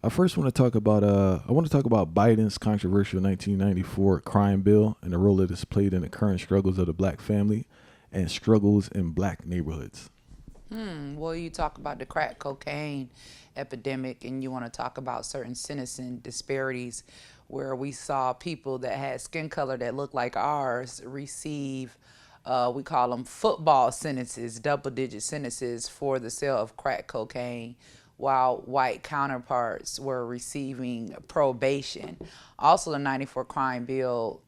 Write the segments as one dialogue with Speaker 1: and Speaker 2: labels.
Speaker 1: I first want to talk about Biden's controversial 1994 crime bill and the role it has played in the current struggles of the black family and struggles in black neighborhoods.
Speaker 2: Well, you talk about the crack cocaine epidemic, and you want to talk about certain sentencing disparities where we saw people that had skin color that looked like ours receive, we call them football sentences, double digit sentences for the sale of crack cocaine, while white counterparts were receiving probation. Also, the 94 crime bill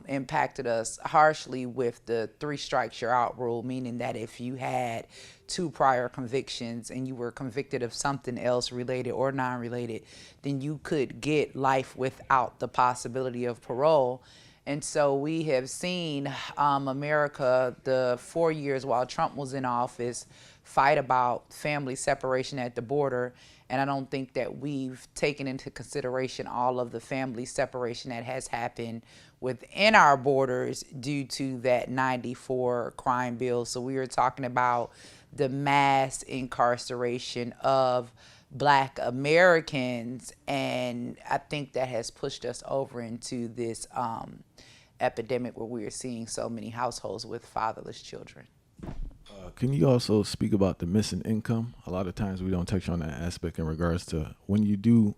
Speaker 2: impacted us harshly with the three strikes you're out rule, meaning that if you had two prior convictions and you were convicted of something else related or non-related, then you could get life without the possibility of parole. And so we have seen America, the 4 years while Trump was in office, fight about family separation at the border. And I don't think that we've taken into consideration all of the family separation that has happened within our borders due to that 94 crime bill. So we were talking about the mass incarceration of black Americans, and I think that has pushed us over into this epidemic where we are seeing so many households with fatherless children.
Speaker 1: Can you also speak about the missing income? A lot of times we don't touch on that aspect in regards to when you do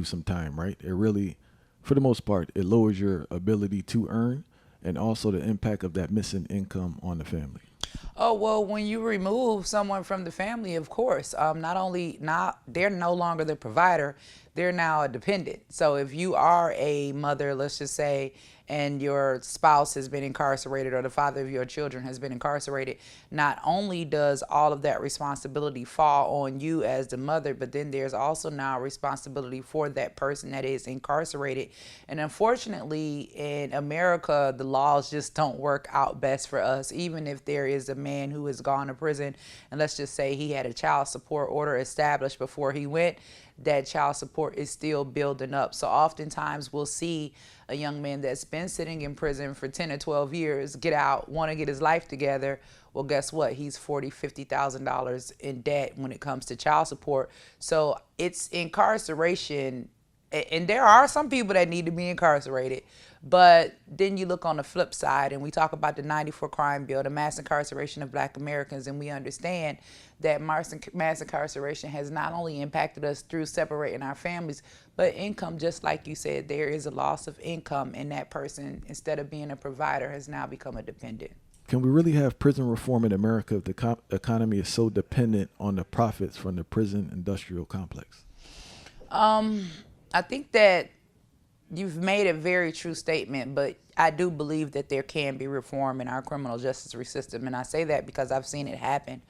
Speaker 1: some time, right? It really, for the most part, it lowers your ability to earn and also the impact of that missing income on the family.
Speaker 2: Oh, well, when you remove someone from the family, of course, not only not they're no longer the provider, they're now a dependent. So if you are a mother, let's just say, and your spouse has been incarcerated or the father of your children has been incarcerated, not only does all of that responsibility fall on you as the mother, but then there's also now responsibility for that person that is incarcerated. And unfortunately, in America, the laws just don't work out best for us. Even if there is a man who has gone to prison, and let's just say he had a child support order established before he went, that child support is still building up. So oftentimes we'll see a young man that's been sitting in prison for 10 or 12 years get out, want to get his life together. Well, guess what? He's $40,000, $50,000 in debt when it comes to child support. So it's incarceration, and there are some people that need to be incarcerated. But then you look on the flip side, and we talk about the 94 crime bill, the mass incarceration of black Americans, and we understand that mass incarceration has not only impacted us through separating our families, but income, just like you said, there is a loss of income, and that person, instead of being a provider, has now become a dependent.
Speaker 1: Can we really have prison reform in America if the economy is so dependent on the profits from the prison industrial complex?
Speaker 2: I think that you've made a very true statement, but I do believe that there can be reform in our criminal justice system. And I say that because I've seen it happen.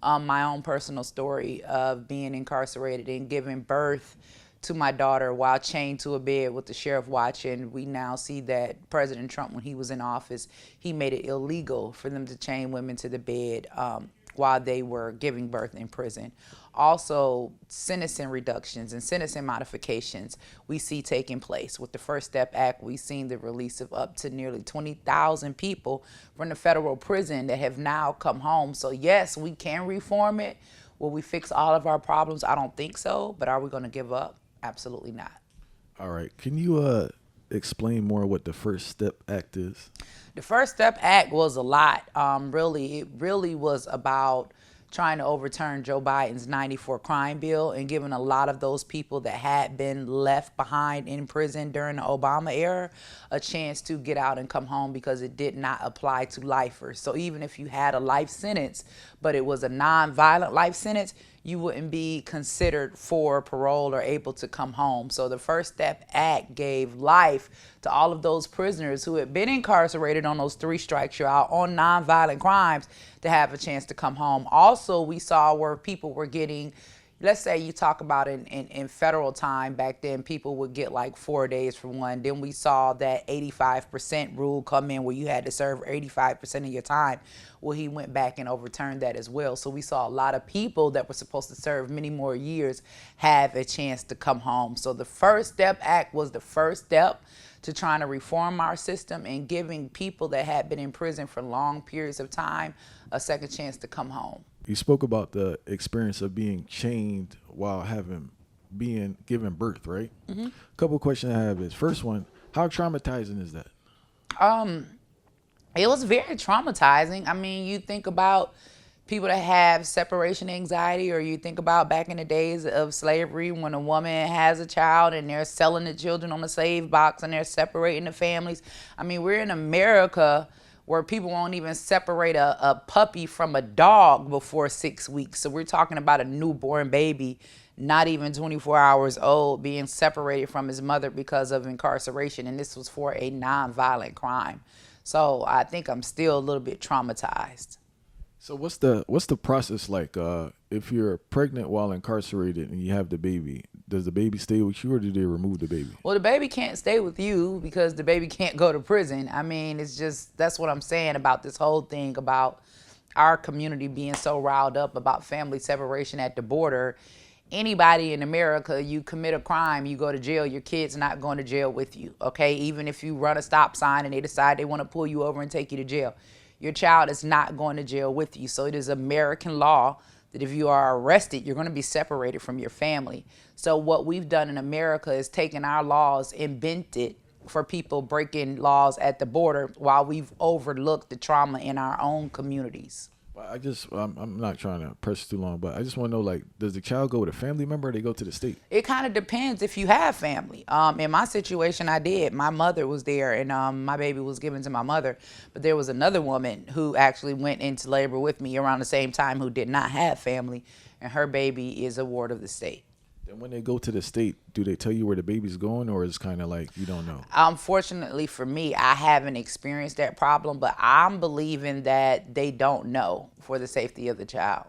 Speaker 2: My own personal story of being incarcerated and giving birth to my daughter while chained to a bed with the sheriff watching. We now see that President Trump, when he was in office, he made it illegal for them to chain women to the bed while they were giving birth in prison. Also, sentencing reductions and sentencing modifications we see taking place. With the First Step Act, we've seen the release of up to nearly 20,000 people from the federal prison that have now come home. So yes, we can reform it. Will we fix all of our problems? I don't think so. But are we going to give up? Absolutely not.
Speaker 1: All right. Can you explain more what the First Step Act is?
Speaker 2: The First Step Act was a lot. It really was about trying to overturn Joe Biden's 94 crime bill and giving a lot of those people that had been left behind in prison during the Obama era a chance to get out and come home, because it did not apply to lifers. So even if you had a life sentence, but it was a non-violent life sentence, you wouldn't be considered for parole or able to come home. So the First Step Act gave life to all of those prisoners who had been incarcerated on those three strikes you're out on nonviolent crimes to have a chance to come home. Also, we saw where people were getting, let's say you talk about in federal time back then, people would get like 4 days for one. Then we saw that 85% rule come in where you had to serve 85% of your time. Well, he went back and overturned that as well. So we saw a lot of people that were supposed to serve many more years have a chance to come home. So the First Step Act was the first step to trying to reform our system and giving people that had been in prison for long periods of time a second chance to come home.
Speaker 1: You spoke about the experience of being chained while having being given birth, right? Couple questions I have is, first one, how traumatizing is that?
Speaker 2: It was very traumatizing. I mean, you think about people that have separation anxiety, or you think about back in the days of slavery when a woman has a child and they're selling the children on the slave box and they're separating the families. I mean, we're in America where people won't even separate a puppy from a dog before 6 weeks. So we're talking about a newborn baby, not even 24 hours old, being separated from his mother because of incarceration. And this was for a nonviolent crime. So I think I'm still a little bit traumatized.
Speaker 1: So what's the process like? If you're pregnant while incarcerated and you have the baby, does the baby stay with you or do they remove the baby?
Speaker 2: Well, the baby can't stay with you because the baby can't go to prison. I mean, it's just, that's what I'm saying about this whole thing about our community being so riled up about family separation at the border. Anybody in America, you commit a crime, you go to jail, your kid's not going to jail with you, okay? Even if you run a stop sign and they decide they want to pull you over and take you to jail, your child is not going to jail with you. So it is American law that if you are arrested, you're going to be separated from your family. So what we've done in America is taken our laws and bent it for people breaking laws at the border while we've overlooked the trauma in our own communities.
Speaker 1: Well, I'm not trying to press too long, but I just want to know, like, does the child go with a family member or they go to the state?
Speaker 2: It kind of depends if you have family. In my situation, I did. My mother was there, and my baby was given to my mother. But there was another woman who actually went into labor with me around the same time who did not have family, and her baby is a ward of the state.
Speaker 1: And when they go to the state, do they tell you where the baby's going, or is kind of like you don't know?
Speaker 2: Unfortunately for me, I haven't experienced that problem, but I'm believing that they don't know for the safety of the child.